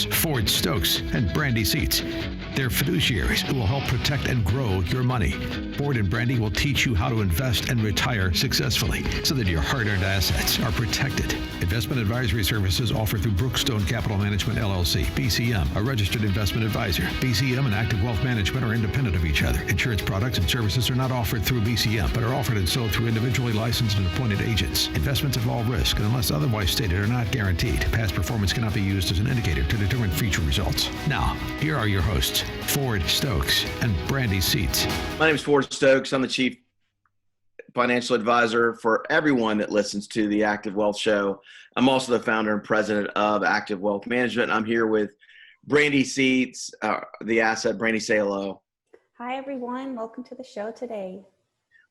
Insurance, Ford Stokes, and Brandy Seats. They're fiduciaries who will help protect and grow your money. Ford and Brandy will teach you how to invest and retire successfully so that your hard-earned assets are protected. Investment advisory services offered through Brookstone Capital Management, LLC, BCM, a registered investment advisor. BCM and Active Wealth Management are independent of each other. Insurance products and services are not offered through BCM, but are offered and sold through individually licensed and appointed agents. Investments involve risk and, unless otherwise stated, are not guaranteed. Past performance cannot be used as an indicator to determine future results. Now, here are your hosts, Ford Stokes and Brandy Seats. My name is Ford Stokes. I'm the Chief Financial Advisor for everyone that listens to the Active Wealth Show. I'm also the founder and president of Active Wealth Management. I'm here with Brandy Seats, the asset. Brandy, say hello. Hi, everyone. Welcome to the show today.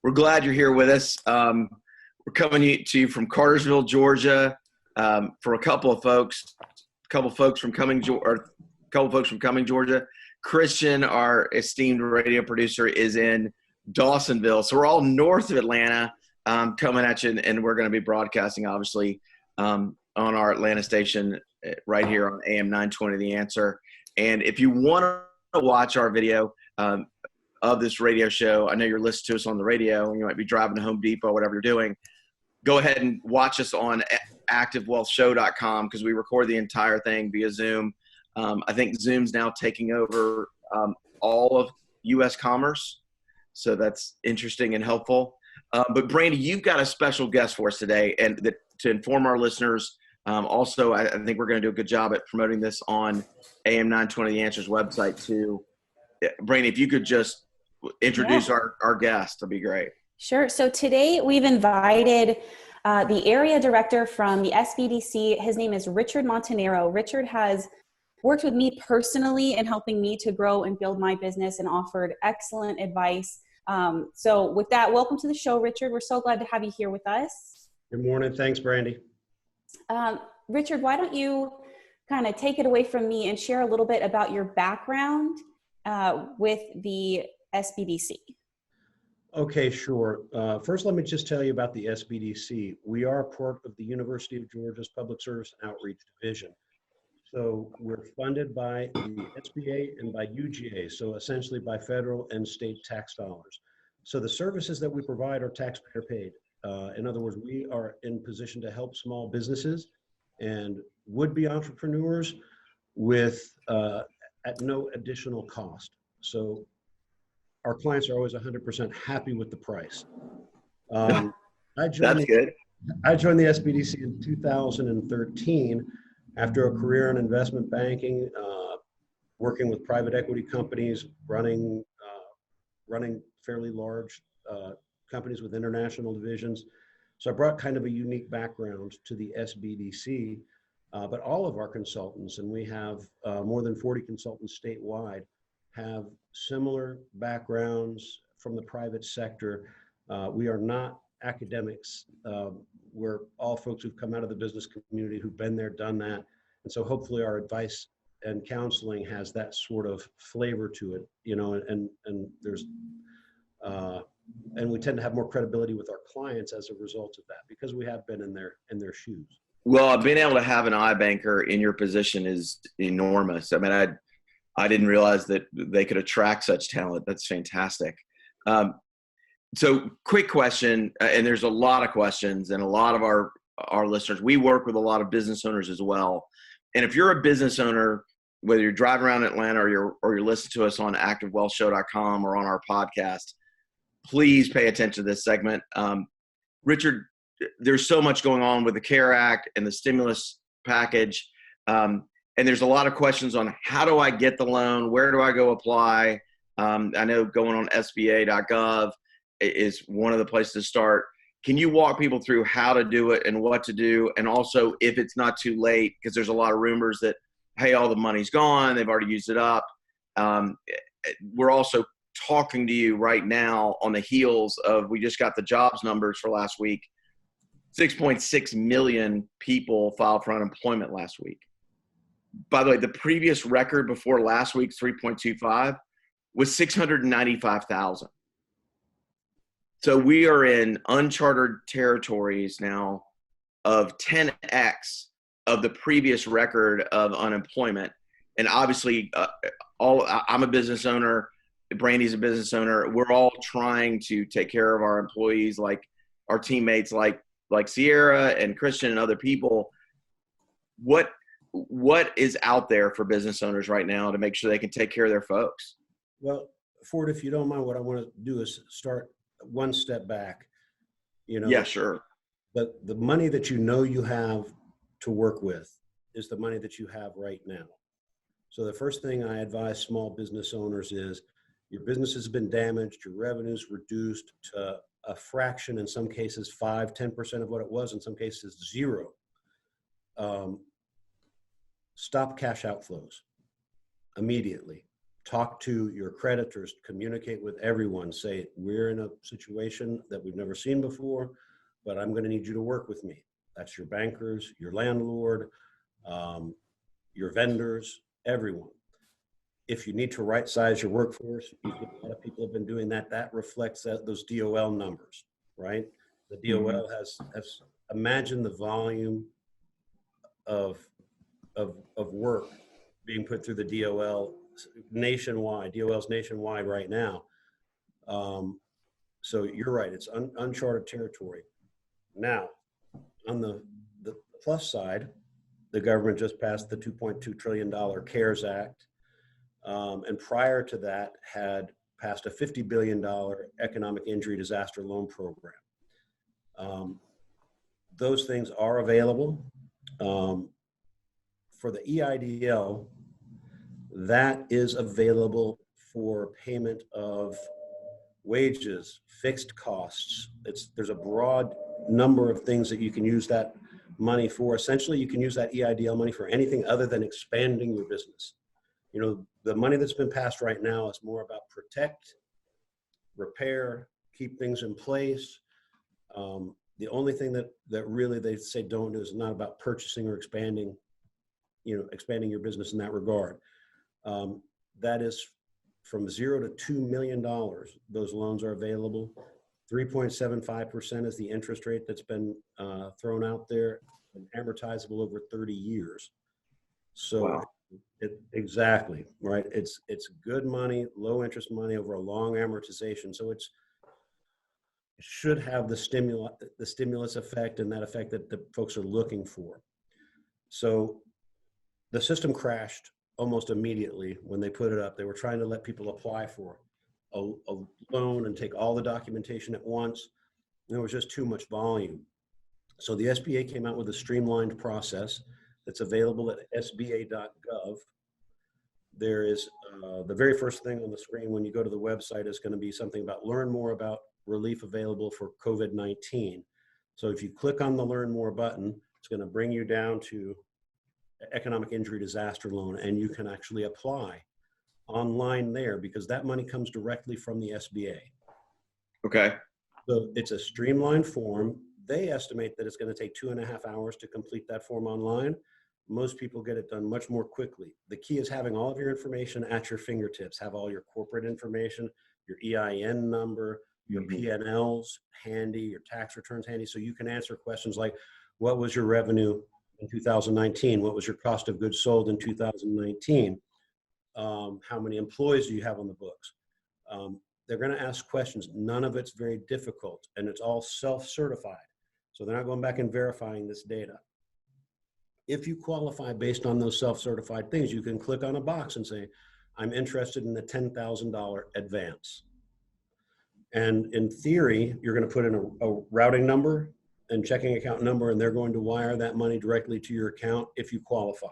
We're glad you're here with us. We're coming to you from Cartersville, Georgia. For a couple of folks from Cumming, Georgia. Christian, our esteemed radio producer, is in Dawsonville. So we're all north of Atlanta, coming at you, and we're going to be broadcasting, obviously, on our Atlanta station right here on AM 920 The Answer. And if you want to watch our video of this radio show, I know you're listening to us on the radio, and you might be driving to Home Depot, whatever you're doing. Go ahead and watch us on activewealthshow.com because we record the entire thing via Zoom. I think Zoom's now taking over all of U.S. commerce, so that's interesting and helpful. But Brandy, you've got a special guest for us today, and to inform our listeners. Also, I think we're going to do a good job at promoting this on AM 920 The Answer's website too. Brandy, if you could just introduce our guest, that'd be great. Sure. So today we've invited the area director from the SBDC. His name is Richard Montanero. Richard has worked with me personally in helping me to grow and build my business and offered excellent advice. So with that, welcome to the show, Richard. We're so glad to have you here with us. Good morning. Thanks, Brandy. Richard, why don't you kind of take it away from me and share a little bit about your background with the SBDC? Okay, sure. First, let me just tell you about the SBDC. We are a part of the University of Georgia's Public Service and Outreach Division. So we're funded by the SBA and by UGA, so essentially by federal and state tax dollars. So the services that we provide are taxpayer paid. In other words, we are in position to help small businesses and would-be entrepreneurs with at no additional cost. So our clients are always 100% happy with the price. That's good. I joined the SBDC in 2013 after a career in investment banking, working with private equity companies, running fairly large companies with international divisions. So I brought kind of a unique background to the SBDC, but all of our consultants, and we have more than 40 consultants statewide, have similar backgrounds from the private sector. We are not academics. We're all folks who've come out of the business community, who've been there, done that. And so hopefully our advice and counseling has that sort of flavor to it, you know, and there's, and we tend to have more credibility with our clients as a result of that because we have been in their shoes. Well, being able to have an iBanker in your position is enormous. I mean, I didn't realize that they could attract such talent. That's fantastic. So quick question, and there's a lot of questions, and a lot of our listeners, we work with a lot of business owners as well. And if you're a business owner, whether you're driving around Atlanta or you're listening to us on activewealthshow.com or on our podcast, please pay attention to this segment. Richard, there's so much going on with the CARE Act and the stimulus package. And there's a lot of questions on how do I get the loan? Where do I go apply? I know going on sba.gov is one of the places to start. Can you walk people through how to do it and what to do? And also if it's not too late, because there's a lot of rumors that, hey, all the money's gone, they've already used it up. We're also talking to you right now on the heels of, we just got the jobs numbers for last week. 6.6 million people filed for unemployment last week. By the way, the previous record before last week's 3.25 was 695,000. So we are in uncharted territories now of 10x of the previous record of unemployment. and obviously I'm a business owner. Brandy's a business owner. We're all trying to take care of our employees, like our teammates, like Sierra and Christian and other people. What is out there for business owners right now to make sure they can take care of their folks? Well, Ford, if you don't mind, what I want to do is start one step back. Yeah, sure. The money that you have to work with is the money that you have right now. So the first thing I advise small business owners is your business has been damaged, your revenue's reduced to a fraction, in some cases 5-10% of what it was, in some cases 0. Stop cash outflows immediately. Talk to your creditors, communicate with everyone, say, we're in a situation that we've never seen before, but I'm going to need you to work with me. That's your bankers, your landlord, your vendors, everyone. If you need to right size your workforce, a lot of people have been doing that. That reflects those DOL numbers, right? The DOL has imagine the volume of work being put through the DOL nationwide. DOL's nationwide right now. So you're right, it's uncharted territory. Now, on the plus side, the government just passed the $2.2 trillion CARES Act. And prior to that had passed a $50 billion economic injury disaster loan program. Those things are available. For the EIDL, that is available for payment of wages, fixed costs. There's a broad number of things that you can use that money for. Essentially, you can use that EIDL money for anything other than expanding your business. The money that's been passed right now is more about protect, repair, keep things in place. The only thing that really they say don't do is not about purchasing or expanding your business in that regard. That is from 0 to $2 million. Those loans are available. 3.75% is the interest rate that's been thrown out there, and amortizable over 30 years. So wow. Exactly, right? It's good money, low interest money over a long amortization. So it should have the stimulus effect and that effect that the folks are looking for. So the system crashed almost immediately when they put it up. They were trying to let people apply for a loan and take all the documentation at once. And there was just too much volume. So the SBA came out with a streamlined process that's available at sba.gov. There is the very first thing on the screen when you go to the website is going to be something about learn more about relief available for COVID-19. So if you click on the learn more button, it's going to bring you down to economic injury disaster loan, and you can actually apply online there because that money comes directly from the SBA. Okay. So it's a streamlined form. They estimate that it's going to take 2.5 hours to complete that form online. Most people get it done much more quickly. The key is having all of your information at your fingertips. Have all your corporate information, your EIN number, your P&Ls handy, your tax returns handy, so you can answer questions like, what was your revenue in 2019? What was your cost of goods sold in 2019? How many employees do you have on the books? They're going to ask questions. None of it's very difficult, and it's all self-certified. So they're not going back and verifying this data. If you qualify based on those self-certified things, you can click on a box and say, I'm interested in the $10,000 advance. And in theory, you're going to put in a routing number and checking account number, and they're going to wire that money directly to your account if you qualify.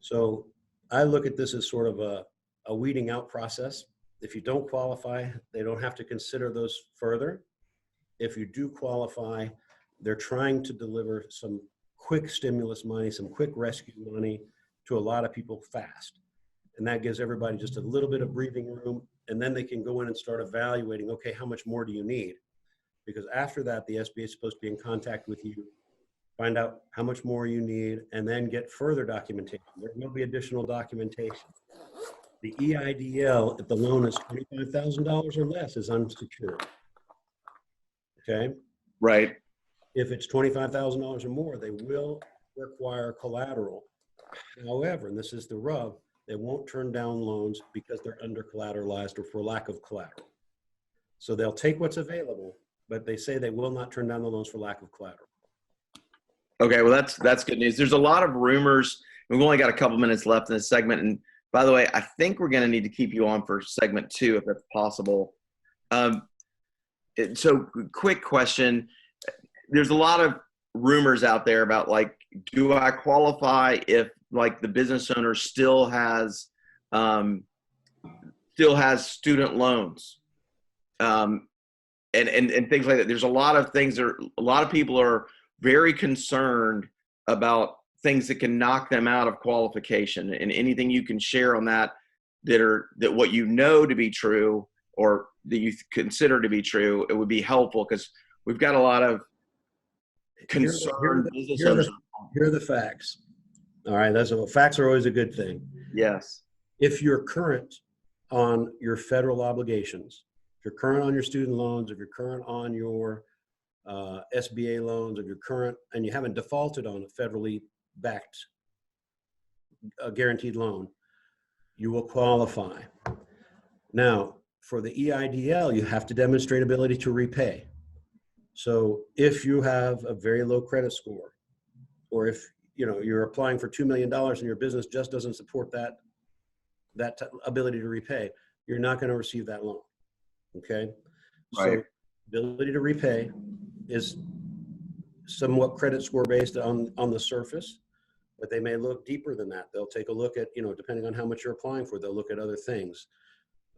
So I look at this as sort of a weeding out process. If you don't qualify, they don't have to consider those further. If you do qualify, they're trying to deliver some quick stimulus money, some quick rescue money to a lot of people fast. And that gives everybody just a little bit of breathing room. And then they can go in and start evaluating, okay, how much more do you need? Because after that, the SBA is supposed to be in contact with you, find out how much more you need, and then get further documentation. There will be additional documentation. The EIDL, if the loan is $25,000 or less, is unsecured. Okay? Right. If it's $25,000 or more, they will require collateral However, and this is the rub, they won't turn down loans because they're under collateralized or for lack of collateral. So they'll take what's available, but they say they will not turn down the loans for lack of collateral. Okay, well, that's good news. There's a lot of rumors. We've only got a couple minutes left in this segment. And by the way, I think we're going to need to keep you on for segment 2 if that's possible. So quick question. There's a lot of rumors out there about, like, do I qualify if, like, the business owner still has student loans, and things like that. There's a lot of things a lot of people are very concerned about things that can knock them out of qualification, and anything you can share on that what you know to be true or that you consider to be true, it would be helpful, because we've got a lot of concerned business owners. Here are the facts. All right, facts are always a good thing. Yes. If you're current on your federal obligations, if you're current on your student loans, if you're current on your SBA loans, if you're current and you haven't defaulted on a federally backed guaranteed loan, you will qualify. Now, for the EIDL, you have to demonstrate ability to repay. So if you have a very low credit score, or if you're applying for $2 million and your business just doesn't support that ability to repay, you're not going to receive that loan. Okay. Right. So ability to repay is somewhat credit score based on the surface, but they may look deeper than that. They'll take a look at, depending on how much you're applying for, they'll look at other things.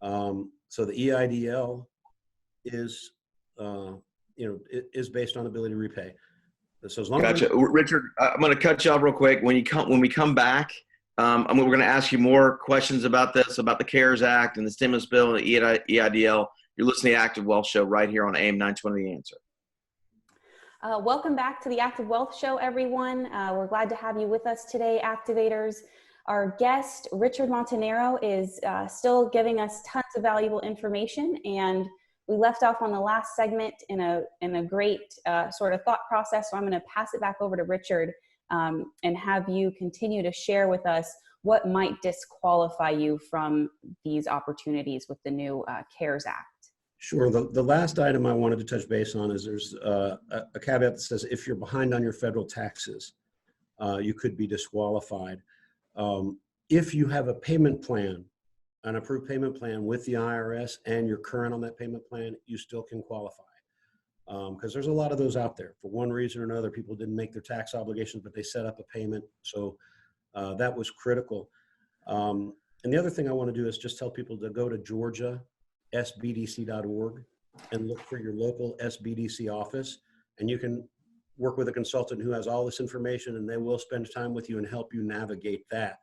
So the EIDL is, is based on ability to repay. So as long Gotcha. Richard, I'm going to cut you off real quick. When we come back, we're going to ask you more questions about this, about the CARES Act and the stimulus bill and the EIDL. You're listening to the Active Wealth Show right here on AM 920 The Answer. Welcome back to the Active Wealth Show, everyone. We're glad to have you with us today, Activators. Our guest, Richard Montanero, is still giving us tons of valuable information, and we left off on the last segment in a great sort of thought process. So I'm going to pass it back over to Richard and have you continue to share with us what might disqualify you from these opportunities with the new CARES Act. Sure. The last item I wanted to touch base on is there's a caveat that says if you're behind on your federal taxes, you could be disqualified. If you have a payment plan, an approved payment plan with the IRS, and you're current on that payment plan, you still can qualify. Because there's a lot of those out there. For one reason or another, people didn't make their tax obligations, but they set up a payment. So that was critical. And the other thing I want to do is just tell people to go to georgia.sbdc.org and look for your local SBDC office. And you can work with a consultant who has all this information, and they will spend time with you and help you navigate that.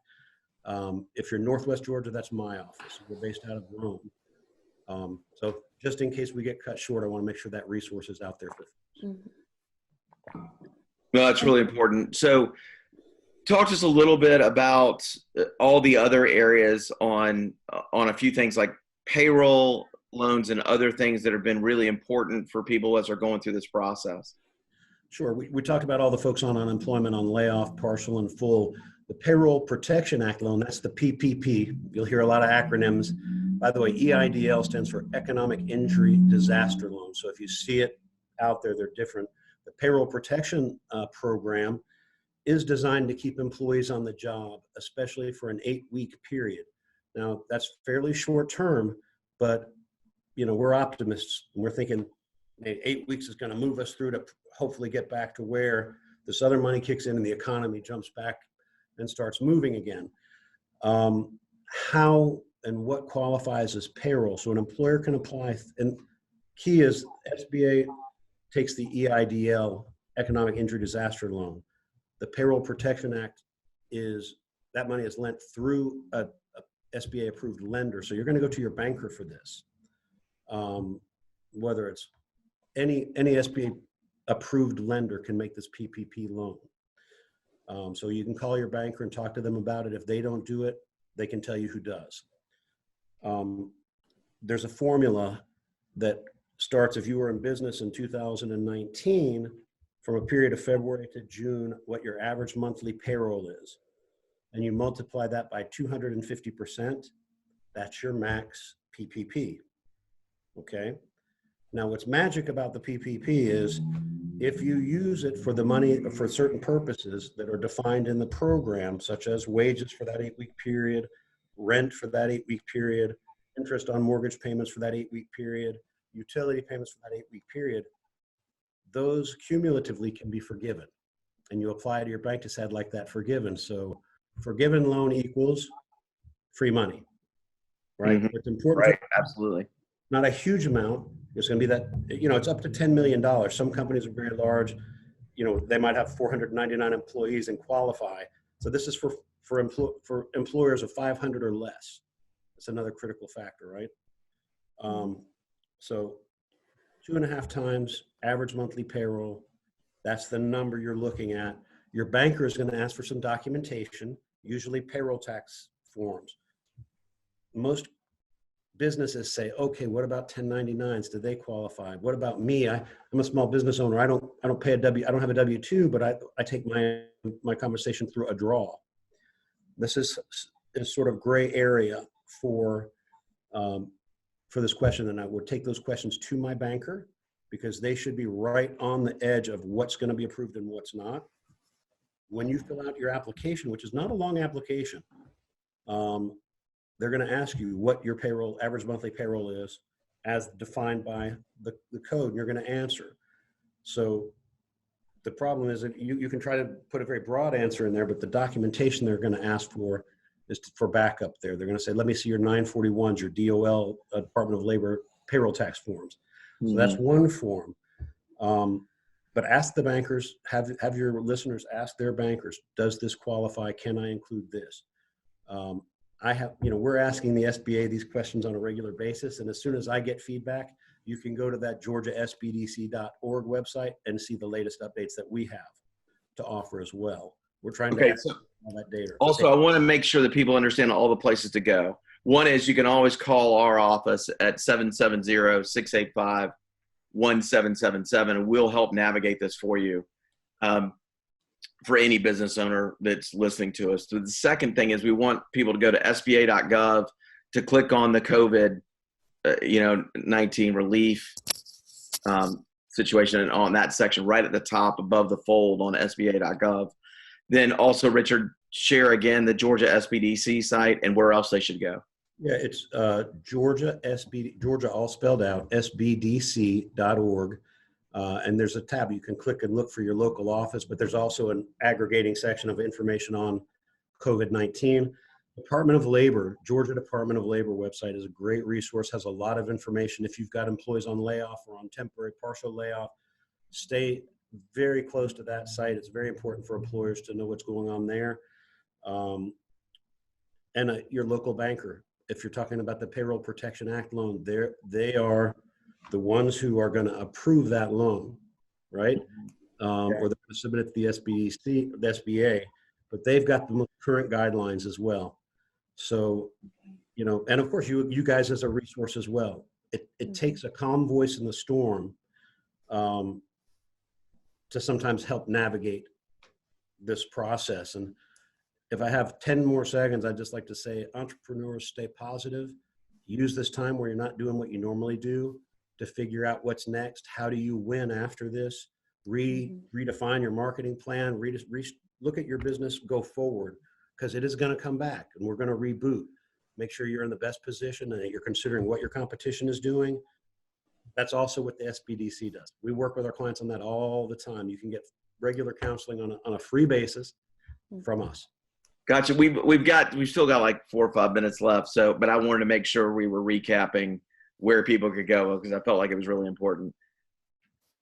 If you're Northwest Georgia, that's my office. We're based out of Rome. So just in case we get cut short, I want to make sure that resource is out there for folks. No, that's really important. So talk to us a little bit about all the other areas on a few things like payroll loans and other things that have been really important for people as they're going through this process. Sure. We talked about all the folks on unemployment, on layoff, partial and full. The Payroll Protection Act loan, that's the PPP. You'll hear a lot of acronyms. By the way, EIDL stands for Economic Injury Disaster Loan. So if you see it out there, they're different. The Payroll Protection Program is designed to keep employees on the job, especially for an 8-week period. Now, that's fairly short term, but we're optimists. We're thinking 8 weeks is going to move us through to hopefully get back to where this other money kicks in and the economy jumps back and starts moving again. How and what qualifies as payroll? So an employer can apply, and key is SBA takes the EIDL, Economic Injury Disaster Loan. The Payroll Protection Act that money is lent through a SBA approved lender. So you're going to go to your banker for this, whether it's any SBA approved lender can make this PPP loan. So you can call your banker and talk to them about it. If they don't do it, they can tell you who does. There's a formula that starts if you were in business in 2019, from a period of February to June, what your average monthly payroll is. and you multiply that by 250%, that's your max PPP. Okay. Now, what's magic about the PPP is if you use it for the money for certain purposes that are defined in the program, such as wages for that 8-week period, rent for that 8-week period, interest on mortgage payments for that 8-week period, utility payments for that 8-week period, those cumulatively can be forgiven. And you apply to your bank to say, I'd like that forgiven. So forgiven loan equals free money, right? Mhm. It's important. Right. Absolutely. Not a huge amount. It's going to be that, it's up to $10 million. Some companies are very large. They might have 499 employees and qualify. So this is for employers of 500 or less. That's another critical factor, right? So 2.5 times average monthly payroll. That's the number you're looking at. Your banker is going to ask for some documentation, usually payroll tax forms. Most businesses say, okay, what about 1099s? Do they qualify? What about me? I'm a small business owner. I don't have a W-2, but I take my conversation through a draw. This is sort of gray area for this question. And I would take those questions to my banker because they should be right on the edge of what's going to be approved and what's not. When you fill out your application, which is not a long application, they're going to ask you what your average monthly payroll is as defined by the code, and you're going to answer. So the problem is that you can try to put a very broad answer in there, but the documentation they're going to ask for is for backup there. They're going to say, let me see your 941s, your DOL, Department of Labor payroll tax forms. So that's one form. But ask the bankers, have your listeners ask their bankers, does this qualify? Can I include this? We're asking the SBA these questions on a regular basis. And as soon as I get feedback, you can go to that georgiasbdc.org website and see the latest updates that we have to offer as well. We're trying to So all that data. also, I want to make sure that people understand all the places to go. One is you can always call our office at 770-685-1777, and we'll help navigate this for you. For any business owner that's listening to us. So the second thing is we want people to go to sba.gov to click on the COVID-19 relief situation, and on that section right at the top above the fold on sba.gov. Then also, Richard, share again the Georgia SBDC site and where else they should go. Yeah, it's Georgia all spelled out, sbdc.org. And there's a tab you can click and look for your local office, but there's also an aggregating section of information on COVID-19. Department of Labor, Georgia Department of Labor website is a great resource, has a lot of information. If you've got employees on layoff or on temporary partial layoff, stay very close to that site. It's very important for employers to know what's going on there. And your local banker, if you're talking about the Payroll Protection Act loan, they are the ones who are going to approve that loan, right? Or they're going to submit it to the SBA, but they've got the most current guidelines as well. So, and of course you guys as a resource as well. It takes a calm voice in the storm to sometimes help navigate this process. And if I have 10 more seconds, I'd just like to say, entrepreneurs, stay positive. Use this time where you're not doing what you normally do to figure out what's next. How do you win after this? Redefine your marketing plan, look at your business, go forward, because it is going to come back and we're going to reboot. Make sure you're in the best position and that you're considering what your competition is doing. That's also what the SBDC does. We work with our clients on that all the time. You can get regular counseling on a free basis from us. Gotcha. We've still got like 4 or 5 minutes left. But I wanted to make sure we were recapping where people could go because I felt like it was really important.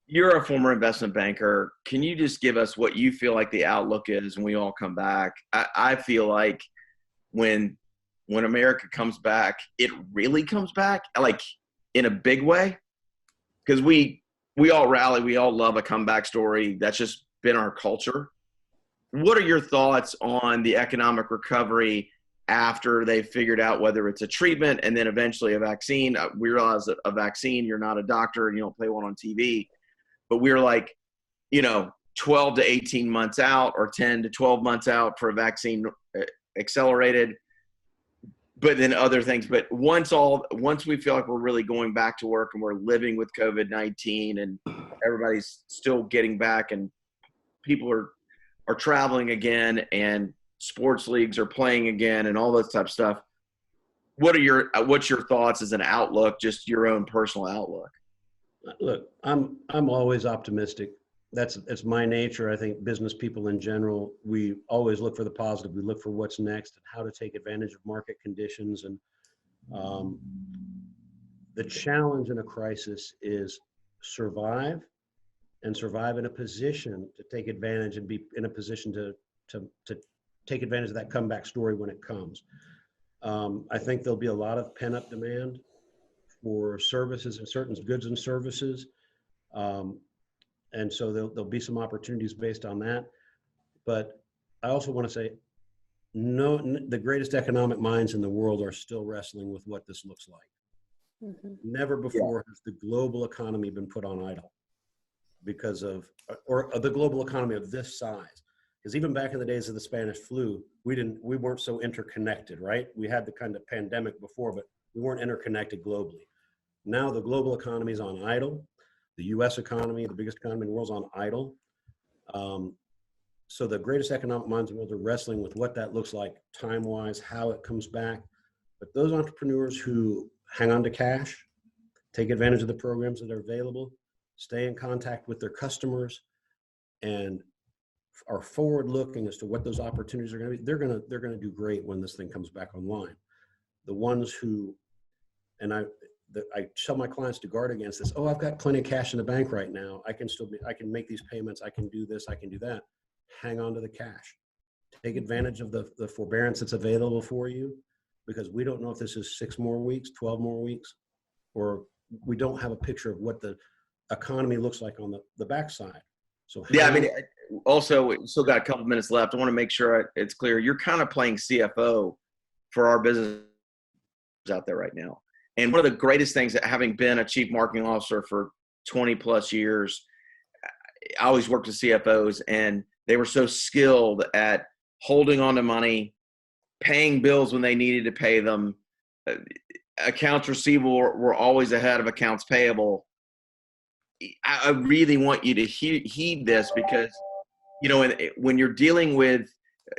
You're a former investment banker. Can you just give us what you feel like the outlook is when we all come back? I feel like when America comes back, it really comes back like in a big way because we all rally. We all love a comeback story. That's just been our culture. What are your thoughts on the economic recovery after they've figured out whether it's a treatment and then eventually a vaccine? We realize that a vaccine, you're not a doctor and you don't play one on TV, but we're like, 12 to 18 months out or 10 to 12 months out for a vaccine accelerated, but then other things. But once we feel like we're really going back to work and we're living with COVID-19 and everybody's still getting back and people are traveling again and sports leagues are playing again and all this type of stuff, what's your thoughts as an outlook, just your own personal outlook? Look, I'm always optimistic. It's my nature. I think business people in general, we always look for the positive. We look for what's next and how to take advantage of market conditions. And the challenge in a crisis is survive in a position to take advantage and be in a position to take advantage of that comeback story when it comes. I think there'll be a lot of pent-up demand for services and certain goods and services. And so there'll be some opportunities based on that. But I also want to say, the greatest economic minds in the world are still wrestling with what this looks like. Mm-hmm. Never before has the global economy been put on idle because of the global economy of this size. Because even back in the days of the Spanish flu, we weren't so interconnected, right? We had the kind of pandemic before, but we weren't interconnected globally. Now the global economy is on idle. The U.S. economy, the biggest economy in the world, is on idle. So the greatest economic minds in the world are wrestling with what that looks like time-wise, how it comes back. But those entrepreneurs who hang on to cash, take advantage of the programs that are available, stay in contact with their customers, and are forward-looking as to what those opportunities are going to be, they're going to do great when this thing comes back online. The ones who, and I tell my clients to guard against this. Oh, I've got plenty of cash in the bank right now. I can make these payments. I can do this. I can do that. Hang on to the cash. Take advantage of the forbearance that's available for you, because we don't know if this is 6 more weeks, 12 more weeks, or we don't have a picture of what the economy looks like on the backside. So yeah, I mean, also we still got a couple minutes left. I want to make sure it's clear. You're kind of playing CFO for our business out there right now. And one of the greatest things, that having been a chief marketing officer for 20 plus years, I always worked with CFOs, and they were so skilled at holding on to money, paying bills when they needed to pay them. Accounts receivable were always ahead of accounts payable. I really want you to heed this, because, when you're dealing with,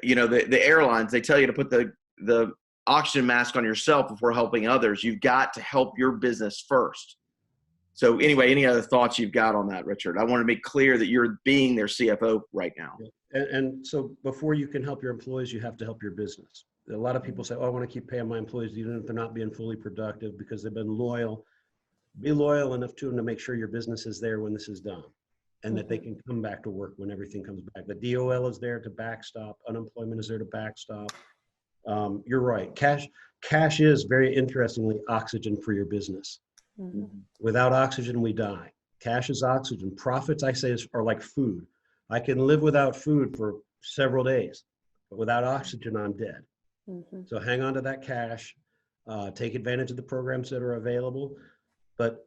the airlines, they tell you to put the oxygen mask on yourself before helping others. You've got to help your business first. So anyway, any other thoughts you've got on that, Richard? I want to make clear that you're being their CFO right now. And so before you can help your employees, you have to help your business. A lot of people say, oh, I want to keep paying my employees even if they're not being fully productive because they've been loyal. Be loyal enough to them to make sure your business is there when this is done, and that they can come back to work when everything comes back. The DOL is there to backstop. Unemployment is there to backstop. You're right. Cash is, very interestingly, oxygen for your business. Mm-hmm. Without oxygen, we die. Cash is oxygen. Profits, I say, are like food. I can live without food for several days, but without oxygen, I'm dead. Mm-hmm. So hang on to that cash. Take advantage of the programs that are available. But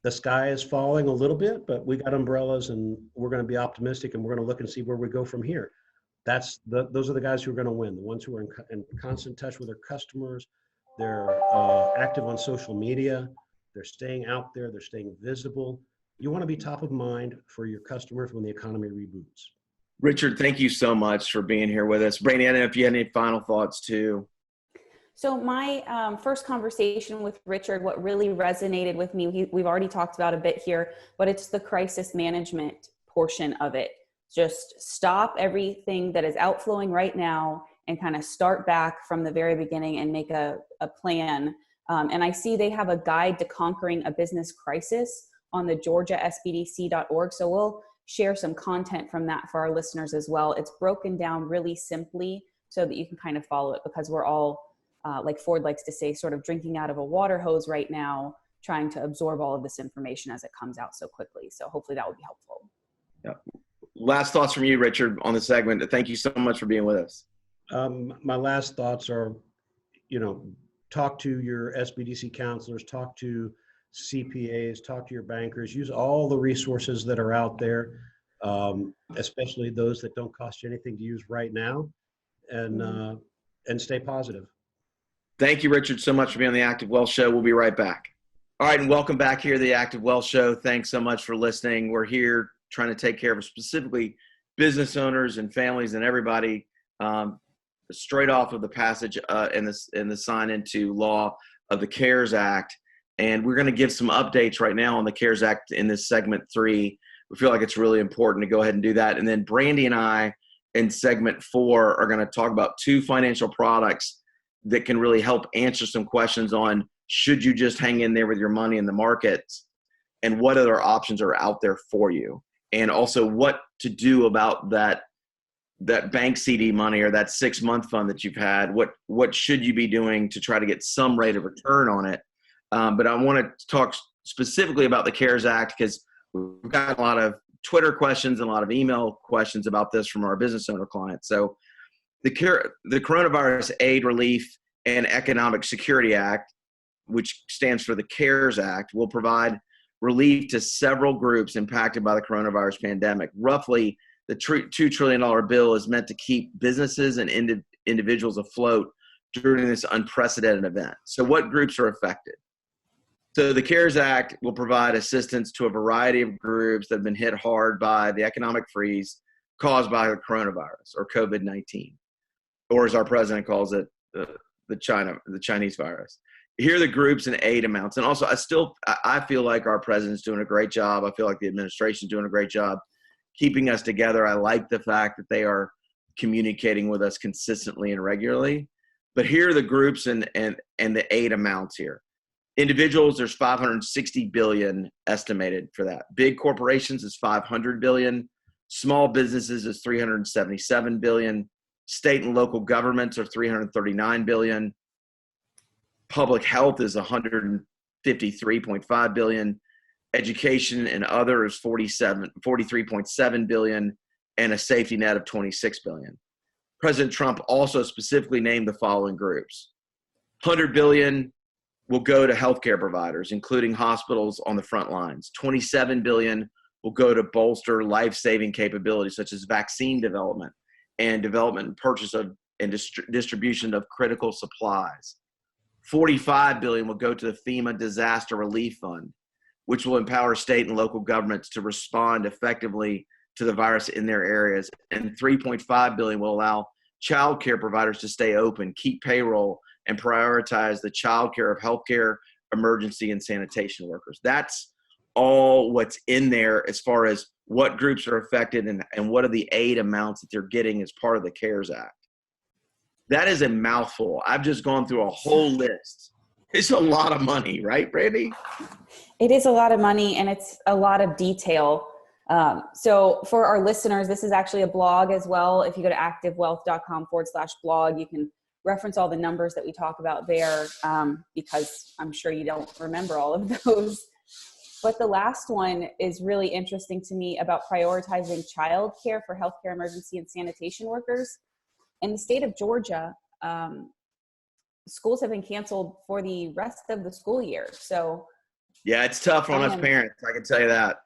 the sky is falling a little bit, but we got umbrellas, and we're going to be optimistic, and we're going to look and see where we go from here. Those are the guys who are going to win, the ones who are in constant touch with their customers. They're active on social media. They're staying out there. They're staying visible. You want to be top of mind for your customers when the economy reboots. Richard, thank you so much for being here with us. Brandy, I don't know if you had any final thoughts too. So my first conversation with Richard, what really resonated with me, we've already talked about a bit here, but it's the crisis management portion of it. Just stop everything that is outflowing right now and kind of start back from the very beginning and make a plan. And I see they have a guide to conquering a business crisis on the georgiasbdc.org. So we'll share some content from that for our listeners as well. It's broken down really simply so that you can kind of follow it, because we're all, like Ford likes to say, sort of drinking out of a water hose right now, trying to absorb all of this information as it comes out so quickly. So hopefully that will be helpful. Yeah. Last thoughts from you, Richard, on the segment. Thank you so much for being with us. My last thoughts are, talk to your SBDC counselors, talk to CPAs, talk to your bankers, use all the resources that are out there, especially those that don't cost you anything to use right now. And and stay positive. Thank you, Richard, so much for being on the Active Wealth Show. We'll be right back. All right, and welcome back here to the Active Wealth Show. Thanks so much for listening. We're here trying to take care of specifically business owners and families and everybody, straight off of the passage and the sign into law of the CARES Act. And we're going to give some updates right now on the CARES Act in this segment 3. We feel like it's really important to go ahead and do that. And then Brandy and I in segment 4 are going to talk about 2 financial products that can really help answer some questions on should you just hang in there with your money in the markets, and what other options are out there for you, and also what to do about that bank CD money or that 6-month fund that you've had. What should you be doing to try to get some rate of return on it? But I want to talk specifically about the CARES Act because we've got a lot of Twitter questions and a lot of email questions about this from our business owner clients. So the Coronavirus Aid, Relief, and Economic Security Act, which stands for the CARES Act, will provide relief to several groups impacted by the coronavirus pandemic. Roughly, the $2 trillion bill is meant to keep businesses and individuals afloat during this unprecedented event. So what groups are affected? So the CARES Act will provide assistance to a variety of groups that have been hit hard by the economic freeze caused by the coronavirus or COVID-19, or as our president calls it, the Chinese virus. Here are the groups and aid amounts. And also, I feel like our president's doing a great job. I feel like the administration's doing a great job keeping us together. I like the fact that they are communicating with us consistently and regularly. But here are the groups and the aid amounts here. Individuals, there's $560 billion estimated for that. Big corporations is $500 billion. Small businesses is $377 billion. State and local governments are $339 billion. Public health is $153.5 billion. Education and other is $43.7 billion, and a safety net of $26 billion. President Trump also specifically named the following groups. $100 billion will go to healthcare providers, including hospitals on the front lines. $27 billion will go to bolster life-saving capabilities such as vaccine development and purchase of and distribution of critical supplies. $45 billion will go to the FEMA Disaster Relief Fund, which will empower state and local governments to respond effectively to the virus in their areas. And $3.5 billion will allow child care providers to stay open, keep payroll, and prioritize the child care of healthcare, emergency, and sanitation workers. That's all what's in there as far as what groups are affected and what are the aid amounts that they're getting as part of the CARES Act. That is a mouthful. I've just gone through a whole list. It's a lot of money, right, Brandy? It is a lot of money, and it's a lot of detail. So for our listeners, this is actually a blog as well. If you go to activewealth.com/blog, you can reference all the numbers that we talk about there, because I'm sure you don't remember all of those. But the last one is really interesting to me about prioritizing child care for healthcare, emergency, and sanitation workers. In the state of Georgia, schools have been canceled for the rest of the school year. So yeah, it's tough on us parents. I can tell you that.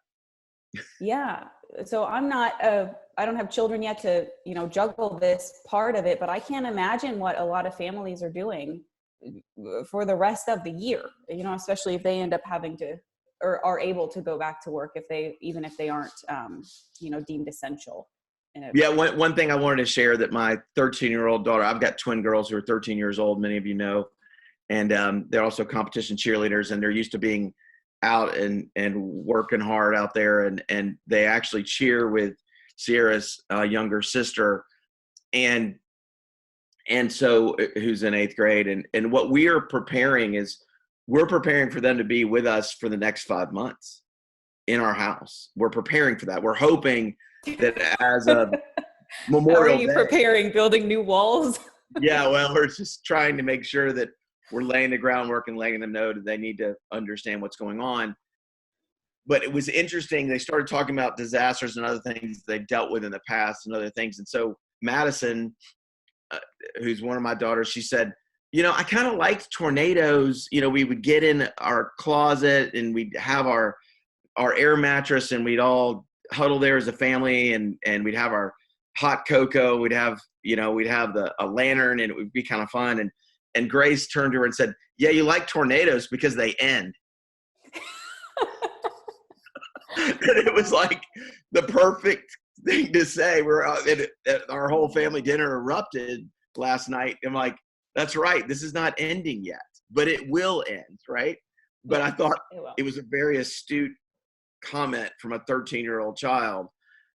Yeah. So I don't have children yet to, juggle this part of it, but I can't imagine what a lot of families are doing for the rest of the year, especially if they end up having to, or are able to go back to work even if they aren't, deemed essential. Yeah. One thing I wanted to share that my 13-year-old daughter, I've got twin girls who are 13 years old, many of you know, and they're also competition cheerleaders, and they're used to being out and working hard out there. And they actually cheer with Sierra's younger sister. And so who's in 8th grade. And what we are preparing is we're preparing for them to be with us for the next 5 months in our house. We're preparing for that. We're hoping that as a Memorial How are you Day, preparing, building new walls? Yeah, well, we're just trying to make sure that we're laying the groundwork and letting them know that they need to understand what's going on. But it was interesting. They started talking about disasters and other things they've dealt with in the past and other things. And so Madison, who's one of my daughters, she said, I kind of liked tornadoes. We would get in our closet and we'd have our air mattress and we'd all huddle there as a family and we'd have our hot cocoa. We'd have a lantern, and it would be kind of fun. And Grace turned to her and said, "Yeah, you like tornadoes because they end." And it was like the perfect thing to say. Our whole family dinner erupted last night. I'm like, that's right. This is not ending yet, but it will end, right? But I thought it was a very astute comment from a 13-year-old child.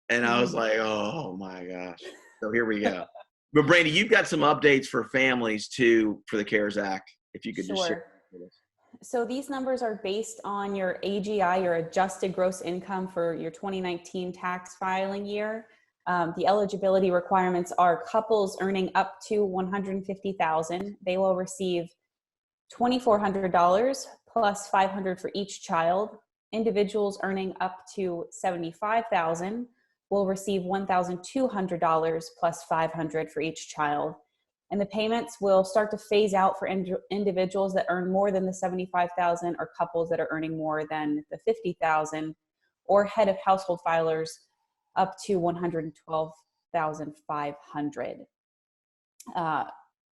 And I was like, oh my gosh. So here we go. But Brandy, you've got some updates for families too for the CARES Act. If you could just share with us. So these numbers are based on your AGI, your adjusted gross income for your 2019 tax filing year. The eligibility requirements are couples earning up to $150,000. They will receive $2,400 plus $500 for each child. Individuals earning up to $75,000 will receive $1,200 plus $500 for each child. And the payments will start to phase out for individuals that earn more than the $75,000 or couples that are earning more than the $50,000 or head of household filers up to $112,500.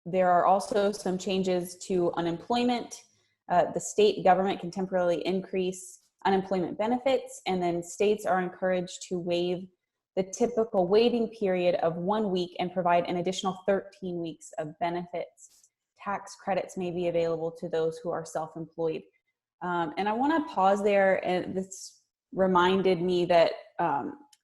There are also some changes to unemployment. The state government can temporarily increase unemployment benefits, and then states are encouraged to waive the typical waiting period of 1 week and provide an additional 13 weeks of benefits. Tax credits may be available to those who are self-employed. And I want to pause there, and this reminded me that,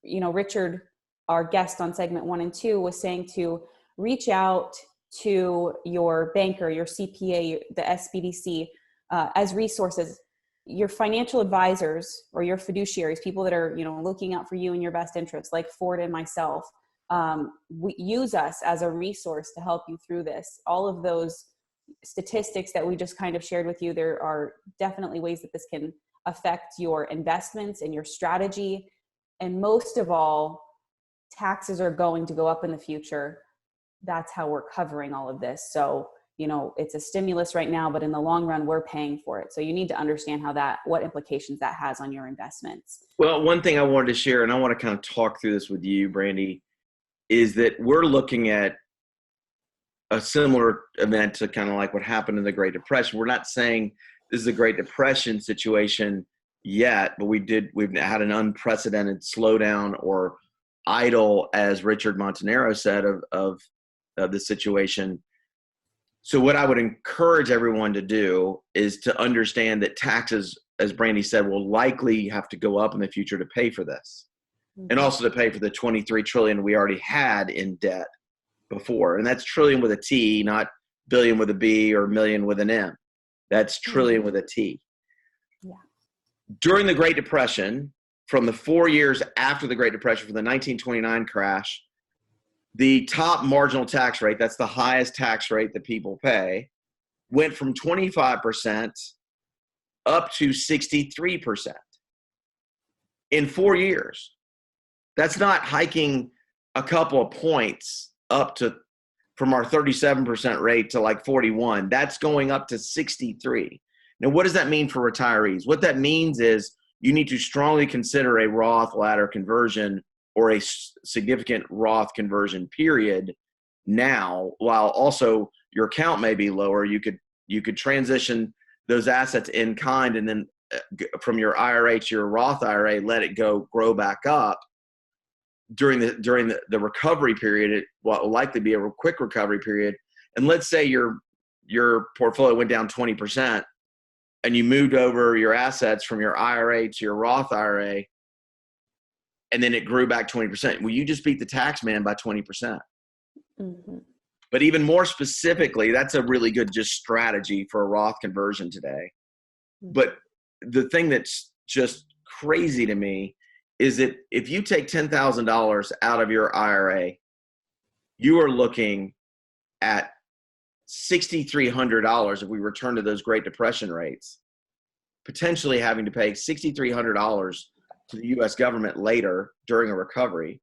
Richard, our guest on segment 1 and 2, was saying to reach out to your banker, your CPA, the SBDC, as resources. Your financial advisors or your fiduciaries, people that are, looking out for you and your best interests, like Ford and myself, we use us as a resource to help you through this. All of those statistics that we just kind of shared with you, there are definitely ways that this can affect your investments and your strategy. And most of all, taxes are going to go up in the future. That's how we're covering all of this. So it's a stimulus right now, but in the long run, we're paying for it. So you need to understand what implications that has on your investments. Well, one thing I wanted to share, and I want to kind of talk through this with you, Brandy, is that we're looking at a similar event to kind of like what happened in the Great Depression. We're not saying this is a Great Depression situation yet, but we've had an unprecedented slowdown or idle, as Richard Montanero said, of the situation. So what I would encourage everyone to do is to understand that taxes, as Brandy said, will likely have to go up in the future to pay for this. And also to pay for the $23 trillion we already had in debt before. And that's trillion with a T, not billion with a B or million with an M. That's trillion with a T. Yeah. During the Great Depression, from the 4 years after the Great Depression, from the 1929 crash, the top marginal tax rate, that's the highest tax rate that people pay, went from 25% up to 63% in 4 years. That's not hiking a couple of points up to from our 37% rate to like 41. That's going up to 63. Now, what does that mean for retirees? What that means is you need to strongly consider a Roth ladder conversion or a significant Roth conversion period now, while also your account may be lower. You could transition those assets in kind, and then from your IRA to your Roth IRA, let it grow back up during the recovery period. It will likely be a quick recovery period. And let's say your portfolio went down 20% and you moved over your assets from your IRA to your Roth IRA, and then it grew back 20%. Well, you just beat the tax man by 20%. Mm-hmm. But even more specifically, that's a really good just strategy for a Roth conversion today. Mm-hmm. But the thing that's just crazy to me is that if you take $10,000 out of your IRA, you are looking at $6,300 if we return to those Great Depression rates, potentially having to pay $6,300 to the U.S. government later during a recovery,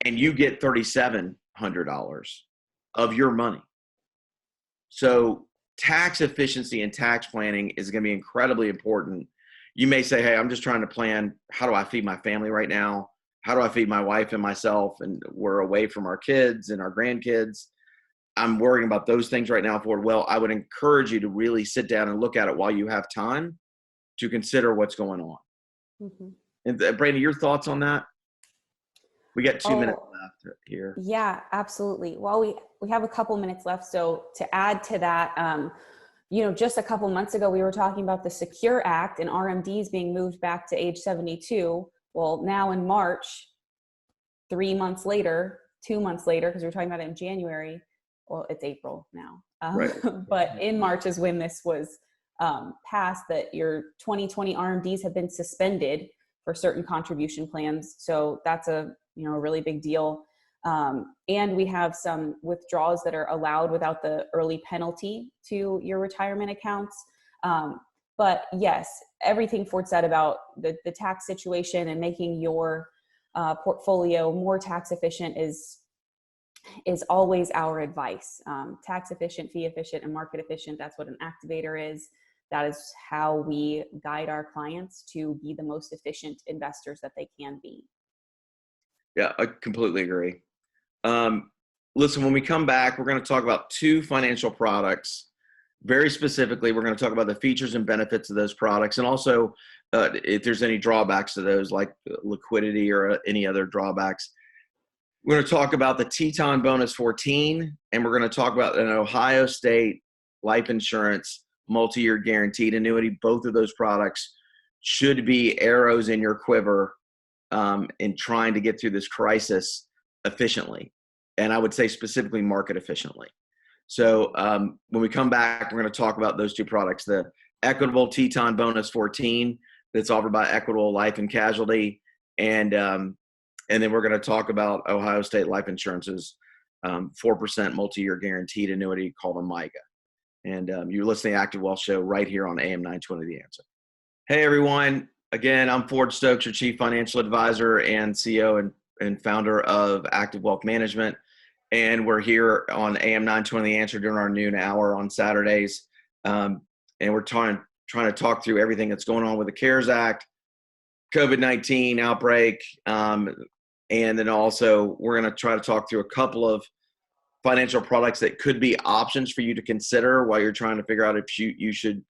and you get $3,700 of your money. So tax efficiency and tax planning is going to be incredibly important. You may say, hey, I'm just trying to plan, how do I feed my family right now? how do I feed my wife and myself? And we're away from our kids and our grandkids. I'm worrying about those things right now for, well, I would encourage you to really sit down and look at it while you have time to consider what's going on. Mm-hmm. And Brandy, your thoughts on that? We got 2 minutes left here. Yeah, absolutely. Well, we have a couple minutes left. So to add to that, just a couple months ago, we were talking about the Secure Act and RMDs being moved back to age 72. Well, now in March, 3 months later, 2 months later, because we were talking about it in January, well, it's April now. Right. But in March is when this was passed, that your 2020 RMDs have been suspended for certain contribution plans. So that's a really big deal. And we have some withdrawals that are allowed without the early penalty to your retirement accounts. But yes, everything Ford said about the tax situation and making your portfolio more tax efficient is always our advice. Tax efficient, fee efficient, and market efficient. That's what an activator is. That is how we guide our clients to be the most efficient investors that they can be. Yeah, I completely agree. Listen, when we come back, we're going to talk about 2 financial products. Very specifically, we're going to talk about the features and benefits of those products, and also if there's any drawbacks to those, like liquidity or any other drawbacks. We're going to talk about the Teton Bonus 14, and we're going to talk about an Ohio State life insurance multi-year guaranteed annuity. Both of those products should be arrows in your quiver in trying to get through this crisis efficiently. And I would say specifically market efficiently. So when we come back, we're going to talk about those 2 products, the Equitable Teton Bonus 14 that's offered by Equitable Life and Casualty, and then we're going to talk about Ohio State Life Insurance's 4% multi-year guaranteed annuity called a MIGA. And you're listening to Active Wealth Show right here on AM 920 The Answer. Hey, everyone. Again, I'm Ford Stokes, your Chief Financial Advisor and CEO and founder of Active Wealth Management. And we're here on AM 920 The Answer during our noon hour on Saturdays. And we're trying to talk through everything that's going on with the CARES Act, COVID-19 outbreak, and then also we're going to try to talk through a couple of financial products that could be options for you to consider while you're trying to figure out if you should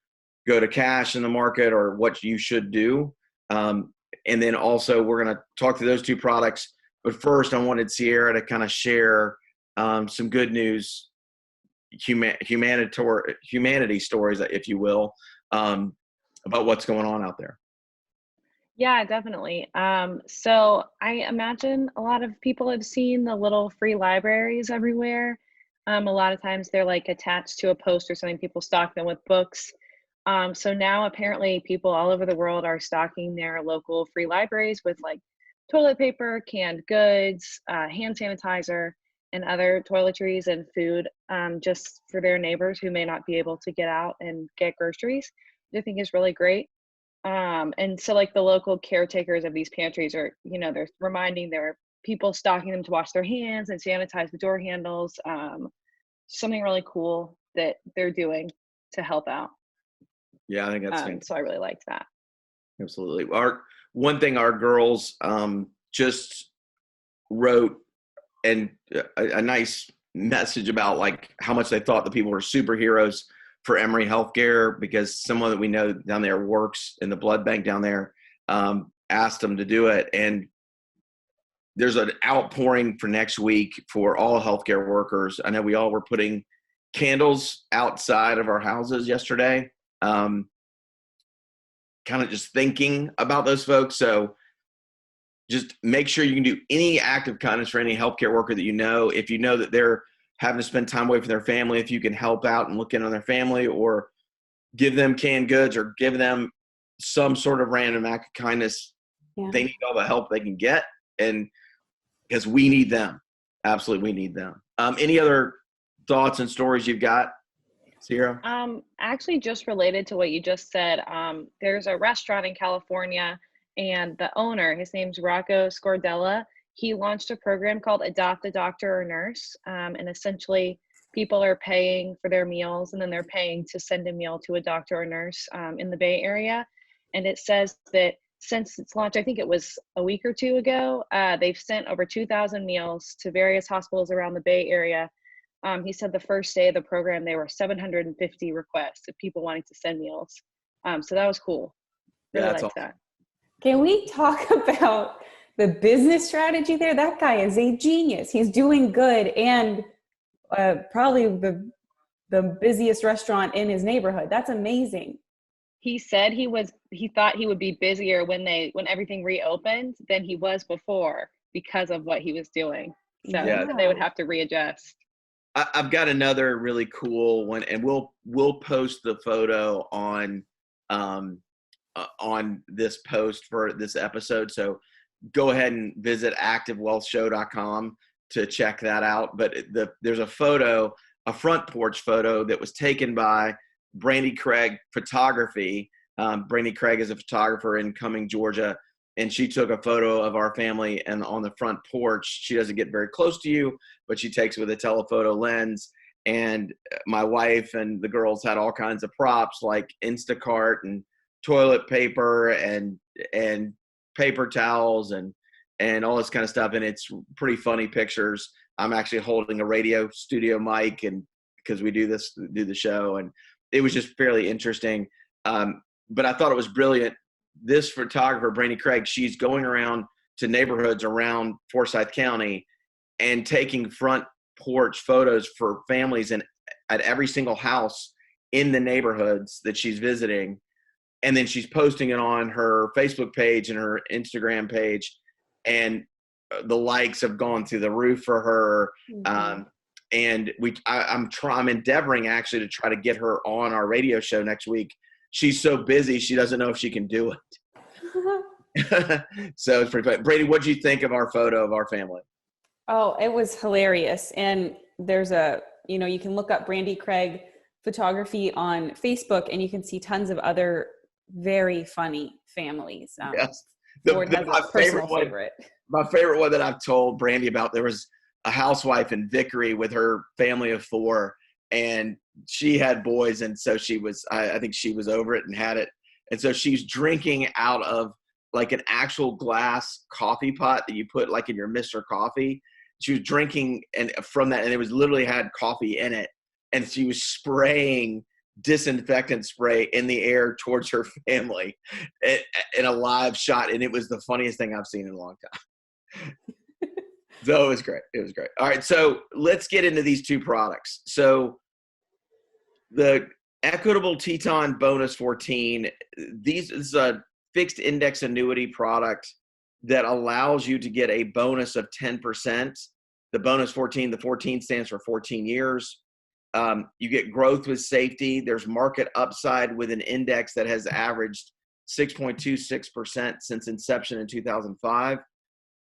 go to cash in the market or what you should do. And then also we're going to talk through those 2 products. But first, I wanted Sierra to kind of share some good news, humanity stories, if you will, about what's going on out there. Yeah, definitely. So I imagine a lot of people have seen the little free libraries everywhere. A lot of times they're like attached to a post or something. People stock them with books. So now apparently people all over the world are stocking their local free libraries with like toilet paper, canned goods, hand sanitizer, and other toiletries and food just for their neighbors who may not be able to get out and get groceries, which I think is really great. And so like the local caretakers of these pantries are, they're reminding their people stocking them to wash their hands and sanitize the door handles. Something really cool that they're doing to help out. Yeah, I think that's fantastic. So I really liked that. Absolutely. One thing our girls just wrote and a nice message about like how much they thought the people were superheroes for Emory Healthcare, because someone that we know down there works in the blood bank down there, asked them to do it. And there's an outpouring for next week for all healthcare workers. I know we all were putting candles outside of our houses yesterday, kind of just thinking about those folks. So just make sure you can do any act of kindness for any healthcare worker that you know. If you know that they're having to spend time away from their family, if you can help out and look in on their family or give them canned goods or give them some sort of random act of kindness, they need all the help they can get. And because we need them. Absolutely, we need them. Any other thoughts and stories you've got, Sierra? Actually, just related to what you just said, there's a restaurant in California, and the owner, his name's Rocco Scordella. He launched a program called Adopt a Doctor or Nurse, and essentially people are paying for their meals, and then they're paying to send a meal to a doctor or nurse in the Bay Area. And it says that since its launch, I think it was a week or two ago, they've sent over 2,000 meals to various hospitals around the Bay Area. He said the first day of the program, there were 750 requests of people wanting to send meals. So that was cool. Really Yeah, that's liked awesome. that. Can we talk about the business strategy there? That guy is a genius. He's doing good, and probably the busiest restaurant in his neighborhood. That's amazing. He said he thought he would be busier when everything reopened than he was before because of what he was doing. So Yeah. they would have to readjust. I've got another really cool one, and we'll post the photo on this post for this episode. So go ahead and visit activewealthshow.com to check that out. But there's a photo, a front porch photo that was taken by Brandy Craig Photography. Brandy Craig is a photographer in Cumming, Georgia, and she took a photo of our family and on the front porch. She doesn't get very close to you, but she takes it with a telephoto lens. And my wife and the girls had all kinds of props like Instacart and toilet paper and paper towels and all this kind of stuff. And it's pretty funny pictures. I'm actually holding a radio studio mic, and because we do the show, and it was just fairly interesting. But I thought it was brilliant. This photographer, Brandy Craig, she's going around to neighborhoods around Forsyth County and taking front porch photos for families at every single house in the neighborhoods that she's visiting. And then she's posting it on her Facebook page and her Instagram page. And the likes have gone through the roof for her. Mm-hmm. And I'm endeavoring actually to try to get her on our radio show next week. She's so busy, she doesn't know if she can do it. So it's pretty funny. Brady, what do you think of our photo of our family? Oh, it was hilarious. And there's you can look up Brandy Craig Photography on Facebook, and you can see tons of other very funny families. Yes. Ford has a personal favorite. My favorite one that I've told Brandy about, there was a housewife in Vickery with her family of 4, and she had boys. And so I think she was over it and had it. And so she's drinking out of like an actual glass coffee pot that you put like in your Mr. Coffee. She was drinking from that, and it was literally had coffee in it. And she was spraying disinfectant spray in the air towards her family in a live shot. And it was the funniest thing I've seen in a long time. So it was great. It was great. All right. So let's get into these two products. So the Equitable Teton Bonus 14, this is a fixed index annuity product that allows you to get a bonus of 10%. The bonus 14, the 14 stands for 14 years. You get growth with safety. There's market upside with an index that has averaged 6.26% since inception in 2005.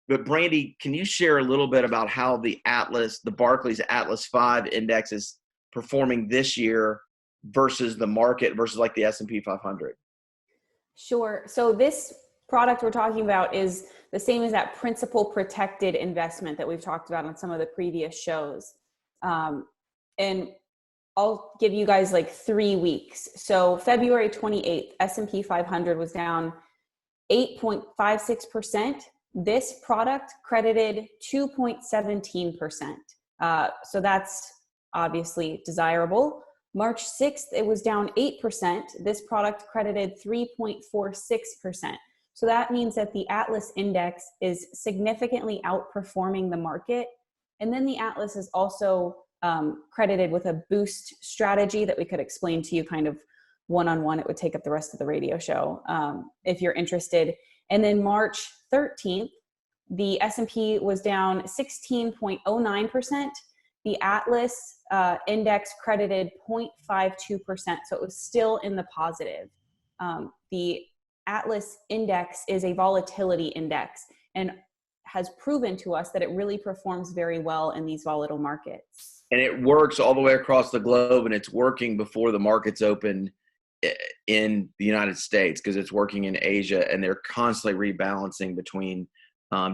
But Brandy, can you share a little bit about how the Barclays Atlas 5 index is performing this year versus the market versus like the S&P 500? Sure. So this product we're talking about is the same as that principal protected investment that we've talked about on some of the previous shows. And I'll give you guys like 3 weeks. So February 28th, S&P 500 was down 8.56%. This product credited 2.17%. So that's obviously desirable. March 6th, it was down 8%. This product credited 3.46%. So that means that the Atlas index is significantly outperforming the market. And then the Atlas is also credited with a boost strategy that we could explain to you kind of one-on-one. It would take up the rest of the radio show if you're interested. And then March 13th, the S&P was down 16.09%. The Atlas index credited 0.52%, so it was still in the positive. The Atlas index is a volatility index and has proven to us that it really performs very well in these volatile markets. And it works all the way across the globe, and it's working before the markets open in the United States because it's working in Asia, and they're constantly rebalancing between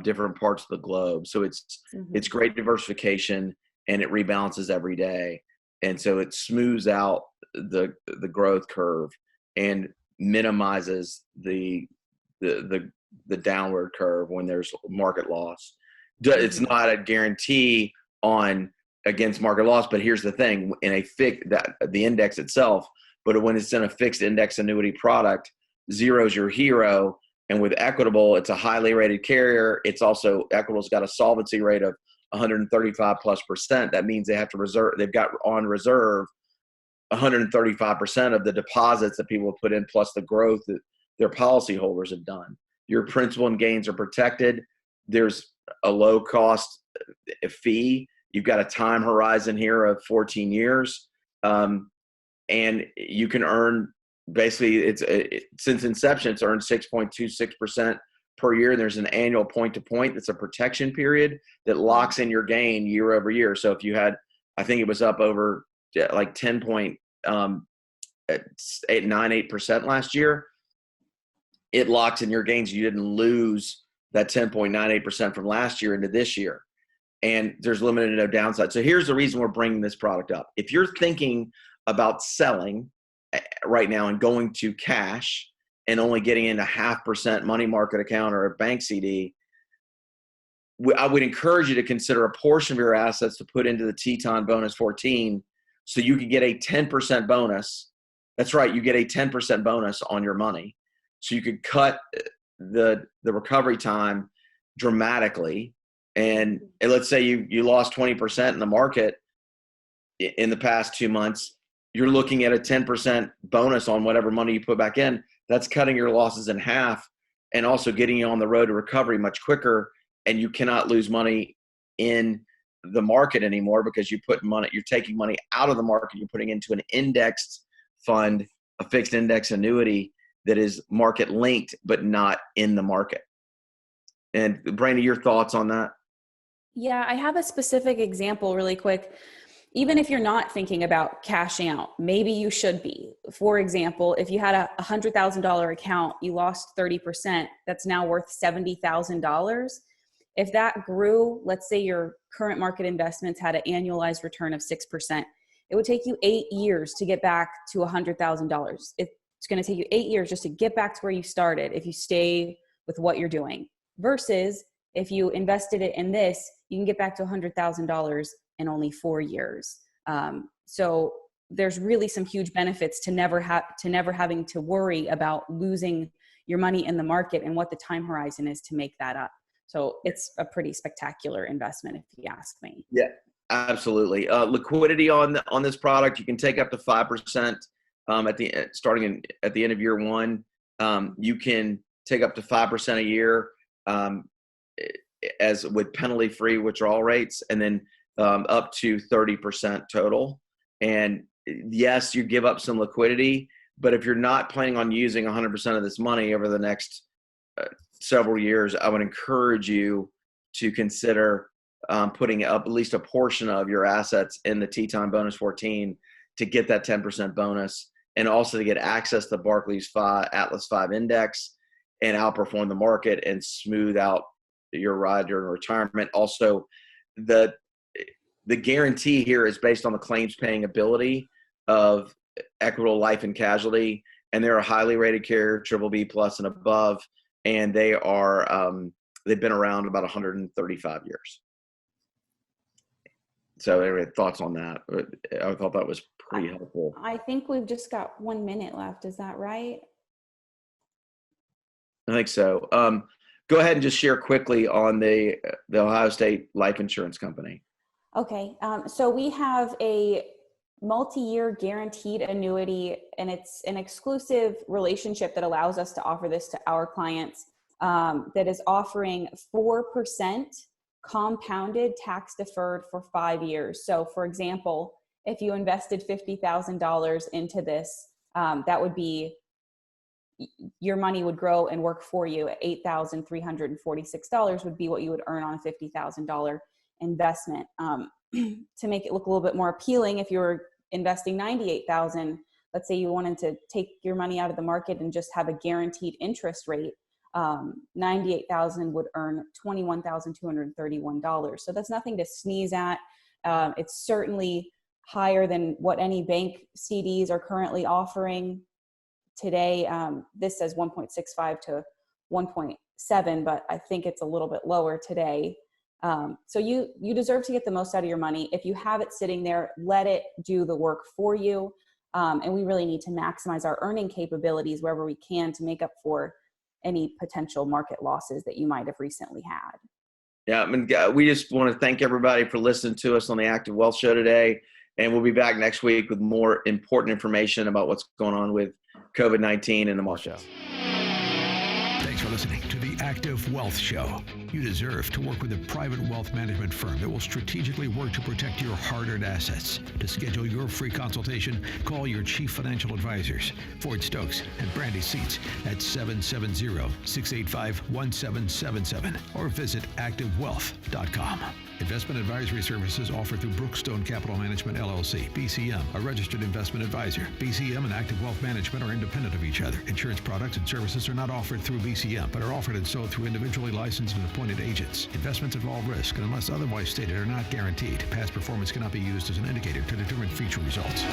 different parts of the globe. So it's great diversification, and it rebalances every day. And so it smooths out the growth curve and minimizes the the downward curve when there's market loss. It's not a guarantee on against market loss, but here's the thing: in the index itself, but when it's in a fixed index annuity product, zero's your hero. And with Equitable, it's a highly rated carrier. It's also Equitable's got a solvency rate of 135+%. That means they have to reserve. They've got on reserve 135% of the deposits that people have put in, plus the growth that their policyholders have done. Your principal and gains are protected. There's a low cost fee. You've got a time horizon here of 14 years. And you can earn, basically, since inception, it's earned 6.26% per year. And there's an annual point to point. That's a protection period that locks in your gain year over year. So if you had, I think it was up over like 10.98% last year, it locks in your gains. You didn't lose that 10.98% from last year into this year. And there's limited to no downside. So here's the reason we're bringing this product up. If you're thinking about selling right now and going to cash and only getting in a 0.5% money market account or a bank CD, I would encourage you to consider a portion of your assets to put into the Teton Bonus 14 so you can get a 10% bonus. That's right, you get a 10% bonus on your money. So you could cut the recovery time dramatically. And let's say you lost 20% in the market in the past 2 months. You're looking at a 10% bonus on whatever money you put back in. That's cutting your losses in half and also getting you on the road to recovery much quicker. And you cannot lose money in the market anymore because you're taking money out of the market. You're putting into an indexed fund, a fixed index annuity that is market linked, but not in the market. And Brandy, your thoughts on that? Yeah, I have a specific example really quick. Even if you're not thinking about cashing out, maybe you should be. For example, if you had a $100,000 account, you lost 30%, that's now worth $70,000. If that grew, let's say your current market investments had an annualized return of 6%, it would take you 8 years to get back to $100,000. It's going to take you 8 years just to get back to where you started if you stay with what you're doing. Versus if you invested it in this, you can get back to $100,000 in only 4 years. So there's really some huge benefits to never having to worry about losing your money in the market and what the time horizon is to make that up. So it's a pretty spectacular investment, if you ask me. Yeah, absolutely. Liquidity on this product, you can take up to 5% starting at the end of year one. You can take up to 5% a year as with penalty-free withdrawal rates, and then up to 30% total. And yes, you give up some liquidity, but if you're not planning on using 100% of this money over the next several years, I would encourage you to consider putting up at least a portion of your assets in the Teton Bonus 14 to get that 10% bonus, and also to get access to Barclays Atlas 5 Index and outperform the market and smooth out your ride during retirement. Also, the guarantee here is based on the claims paying ability of Equitable Life and Casualty, and they're a highly rated carrier, BBB+ and above, and they are they've been around about 135 years. So anyway, thoughts on that? I thought that was pretty helpful. I think we've just got 1 minute left. Is that right? I think so. Go ahead and just share quickly on the Ohio State Life Insurance Company. Okay. So we have a multi-year guaranteed annuity, and it's an exclusive relationship that allows us to offer this to our clients, that is offering 4% compounded tax deferred for 5 years. So for example, if you invested $50,000 into this, that would be, your money would grow and work for you at $8,346 would be what you would earn on a $50,000 investment. To make it look a little bit more appealing, if you were investing $98,000, let's say you wanted to take your money out of the market and just have a guaranteed interest rate, $98,000 would earn $21,231. So that's nothing to sneeze at. It's certainly higher than what any bank CDs are currently offering today. This says 1.65 to 1.7, but I think it's a little bit lower today. So you deserve to get the most out of your money. If you have it sitting there, let it do the work for you. And we really need to maximize our earning capabilities wherever we can to make up for any potential market losses that you might have recently had. Yeah, I mean, we just want to thank everybody for listening to us on the Active Wealth Show today. And we'll be back next week with more important information about what's going on with COVID-19 in the market. Thanks for listening to the Active Wealth Show. You deserve to work with a private wealth management firm that will strategically work to protect your hard-earned assets. To schedule your free consultation, call your chief financial advisors, Ford Stokes and Brandy Seats at 770-685-1777 or visit activewealth.com. Investment advisory services offered through Brookstone Capital Management, LLC, BCM, a registered investment advisor. BCM and Active Wealth Management are independent of each other. Insurance products and services are not offered through BCM, but are offered and sold through individually licensed and appointed agents. Investments involve risk and unless otherwise stated are not guaranteed. Past performance cannot be used as an indicator to determine future results.